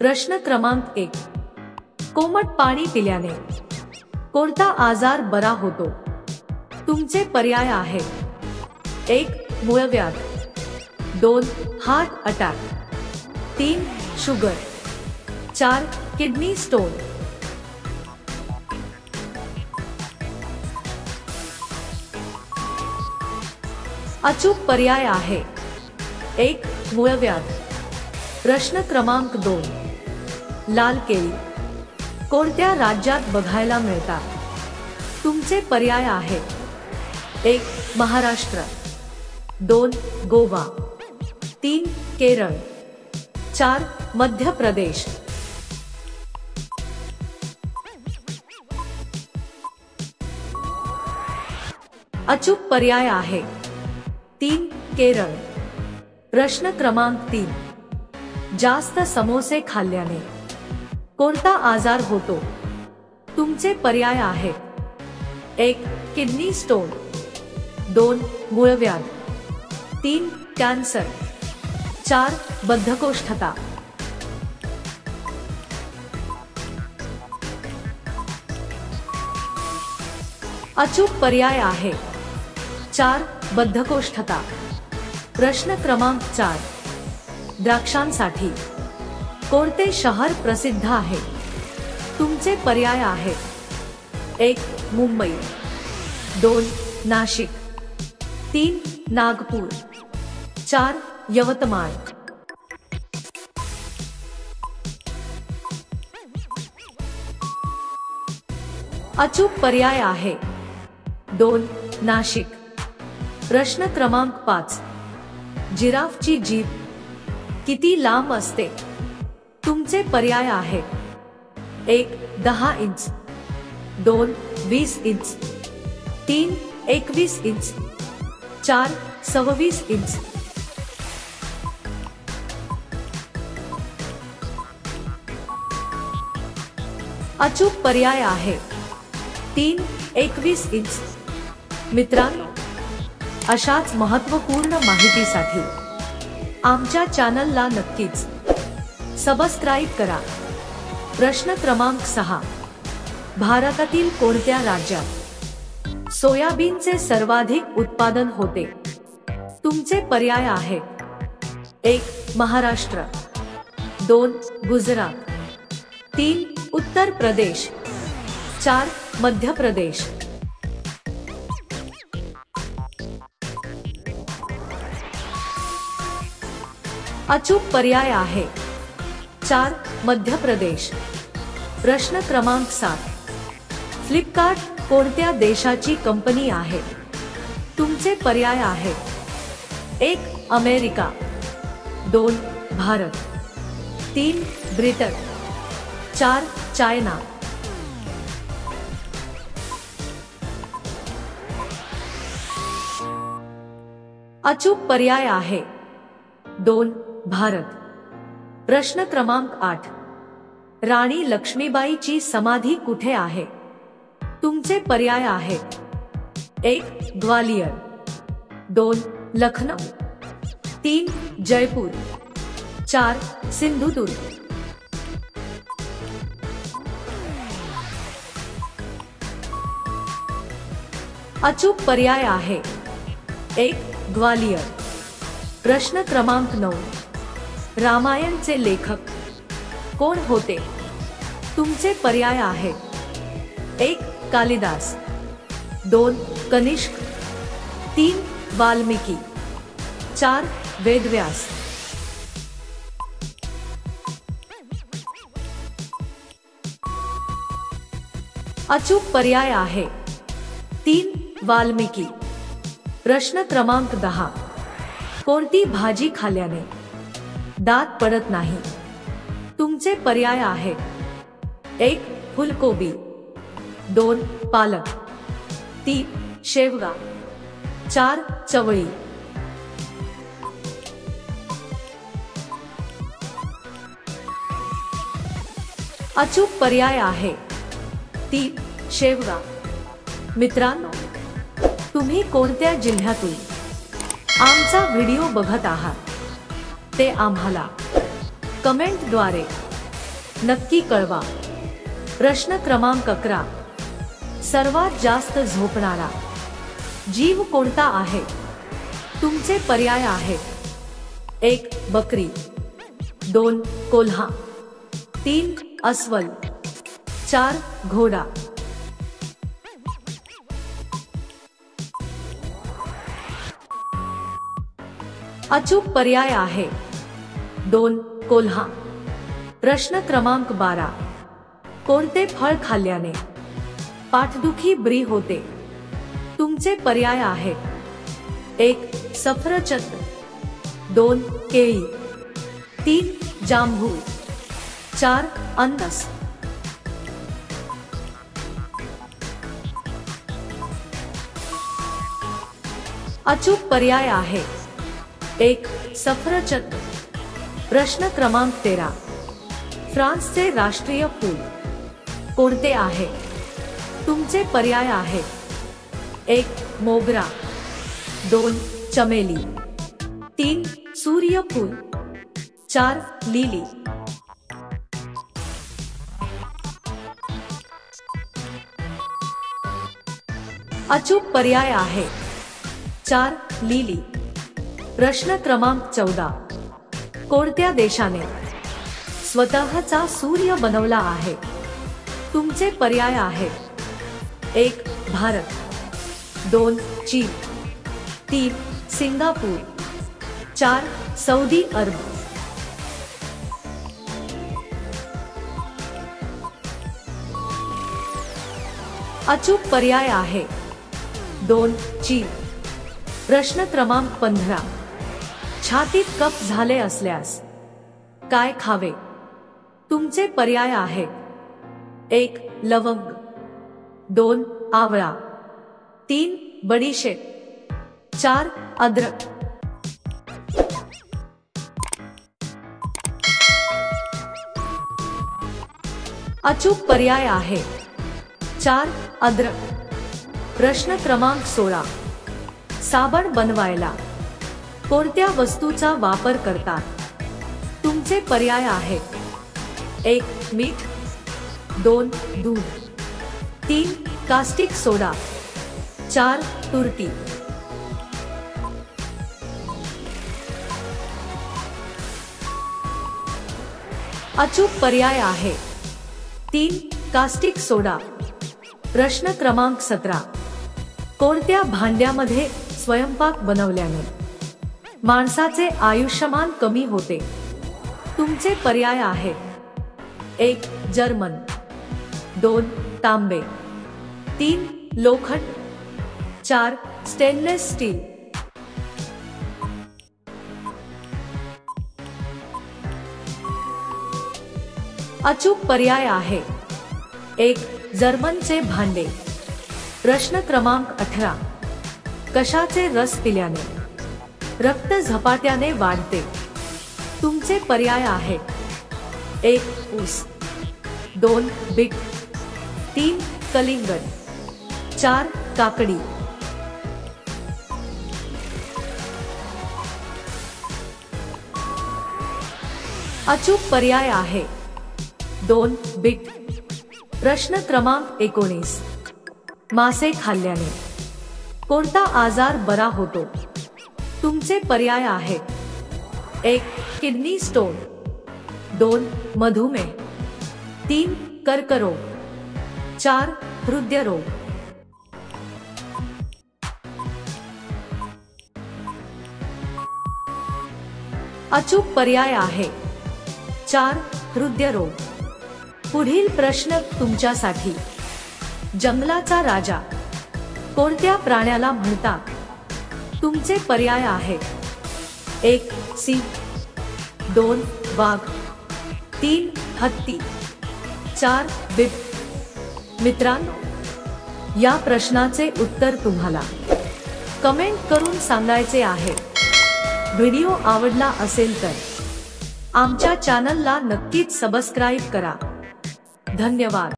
प्रश्न क्रमांक 1. कोमट पाणी पिल्याने कोणता आजार बरा होतो? तुमचे पर्याय आहेत: 1. मूळव्याध, 2. Heart attack, 3. Sugar, 4. Kidney stone. अचूक पर्याय आहे 1. मूळव्याध. प्रश्न क्रमांक 2. लाल केळी कोणत्या राज्यात बघायला मिळतात? तुमचे पर्याय आहेत: 1. महाराष्ट्र, 2. गोवा, 3. केरळ, 4. मध्य प्रदेश. अचूक पर्याय आहे 3. केरळ. प्रश्न क्रमांक 3. जास्त समोसे खाल्ल्याने कोणता आजार होतो? तुमचे पर्याय आहेत: 1. Kidney stone, 2. मूळव्याध, 3. कॅन्सर, 4. बद्धकोष्ठता. अचूक पर्याय आहे 4. बद्धकोष्ठता. प्रश्न क्रमांक 4. द्राक्षांसाठी कोणते शहर प्रसिद्ध आहे? तुमचे पर्याय आहेत: 1. मुंबई, 2. नाशिक, 3. नागपूर, 4. यवतमाळ. अचूक पर्याय आहे 2. नाशिक. प्रश्न क्रमांक 5. जिराफची जीभ किती लांब असते? तुमचे पर्याय आहेत: 1. 10 इंच, 2. 20 इंच, 3. 21 इंच, 4. 26 इंच. अचूक पर्याय आहे 3. 21 इंच. मित्रांनो, अशाच महत्त्वपूर्ण माहितीसाठी आमच्या चॅनलला नक्कीच सबस्क्राईब करा. प्रश्न क्रमांक 6. भारतातील कोणत्या राज्यात सोयाबीनचे सर्वाधिक उत्पादन होते? तुमचे पर्याय आहेत: 1. महाराष्ट्र, 2. गुजरात, 3. उत्तर प्रदेश, 4. मध्य प्रदेश. अचूक पर्याय आहे 4. मध्य प्रदेश. प्रश्न क्रमांक 7. फ्लिपकार्ट कोणत्या देशाची कंपनी आहे? तुमचे पर्याय आहेत: 1. अमेरिका, 2. भारत, 3. ब्रिटन, 4. चायना. अचूक पर्याय आहे 2. भारत. प्रश्न क्रमांक 8. राणी लक्ष्मीबाईची समाधी कुठे आहे? तुमचे पर्याय आहेत: 1. ग्वालियर, 2. लखनौ, 3. जयपूर, 4. सिंधुदुर्ग. अचूक पर्याय आहे 1. ग्वालियर. प्रश्न क्रमांक 9. रामायणचे लेखक कोण होते? तुमचे पर्याय आहेत: 1. कालिदास, 2. कनिष्क, 3. वाल्मिकी, 4. वेदव्यास. अचूक पर्याय आहे 3. वाल्मिकी. प्रश्न क्रमांक 10. कोणती भाजी खाल्ल्याने दात पडत नाही? तुमचे पर्याय आहेत: 1. फुलकोबी, 2. पालक, 3. शेवगा, 4. चवळी. अचूक पर्याय आहे 3. शेवगा. मित्रांनो, तुम्ही कोणत्या जिल्ह्यातून आमचा व्हिडिओ बघत आहात ते आम्हाला कमेंटद्वारे नक्की कळवा। प्रश्न क्रमांक 11, सर्वात जास्त झोपणारा जीव कोणता आहे? तुमचे पर्याय आहेत: 1 बकरी, 2 कोल्हा, 3 अस्वल, 4 घोडा। अचूक पर्याय आहे 2 कोल्हा। प्रश्न क्रमांक 12, कोणते फळ खाल्ल्याने पाठदुखी बरी होते? तुमचे पर्याय आहेत: 1 सफरचंद, 2 केळी, 3 जांभूळ, 4 अननस। अचूक पर्याय आहे 1 सफरचंद। प्रश्न क्रमांक 13, फ्रान्सचे राष्ट्रीय फूल कोणते आहे? तुमचे पर्याय आहेत: 1 मोगरा, 2 चमेली, 3 सूर्यफूल, 4 लिली। अचूक पर्याय आहे 4 लिली। प्रश्न क्रमांक 14, कोणत्या देशाने स्वतःचा सूर्य बनवला आहे? तुमचे पर्याय आहेत: 1 भारत, 2 चीन, 3 सिंगापूर, 4 सौदी अरब। अचूक पर्याय आहे 2 चीन। प्रश्न क्रमांक 15, छातीत कफ झाले असल्यास काय खावे? तुमचे पर्याय आहेत: 1 लवंग, 2 आवळा, 3 बडीशेप, 4 अद्रक। अचूक पर्याय आहे 4 अद्रक। प्रश्न क्रमांक 16, साबण बनवायला कोणत्या वस्तूचा वापर करतात? तुमचे पर्याय आहेत: 1 मीठ, 2 दूध, 3 कास्टिक सोडा, 4 तुरटी। अचूक पर्याय आहे 3 कास्टिक सोडा। प्रश्न क्रमांक 17, कोणत्या भांड्यामध्ये स्वयंपाक बनवल्याने माणसाचे आयुष्यमान कमी होते? तुमचे पर्याय आहेत: 1 जर्मन, 2 तांबे, 3 लोखंड, 4 स्टेनलेस स्टील। अचूक पर्याय आहे 1 जर्मनचे भांडे। प्रश्न क्रमांक 18, कशाचे रस पिल्याने रक्त झपाट्याने वाढते? तुमचे पर्याय आहेत: 1 ऊस, 2 बीट, 3 कलिंगड, 4 काकडी। अचूक पर्याय आहे 2 बीट। प्रश्न क्रमांक 19, मासे खाल्ल्याने कोणता आजार बरा होतो? तुमचे पर्याय आहेत: 1 किडनी स्टोन, 2 मधुमेह, 3 कर्करोग, 4 हृदयरोग। अचूक पर्याय आहे 4 हृदयरोग। पुढील प्रश्न तुमच्यासाठी, जंगलाचा राजा कोणत्या प्राण्याला म्हणतात? तुमचे पर्याय आहेत: 1 सिंह, 2 वाघ, 3 हत्ती, 4 बिबट। मित्रांनो, या प्रश्नाचे उत्तर तुम्हाला कमेंट करून सांगायचे आहे। व्हिडिओ आवडला असेल तर आमच्या चॅनलला नक्कीच सबस्क्राईब करा। धन्यवाद।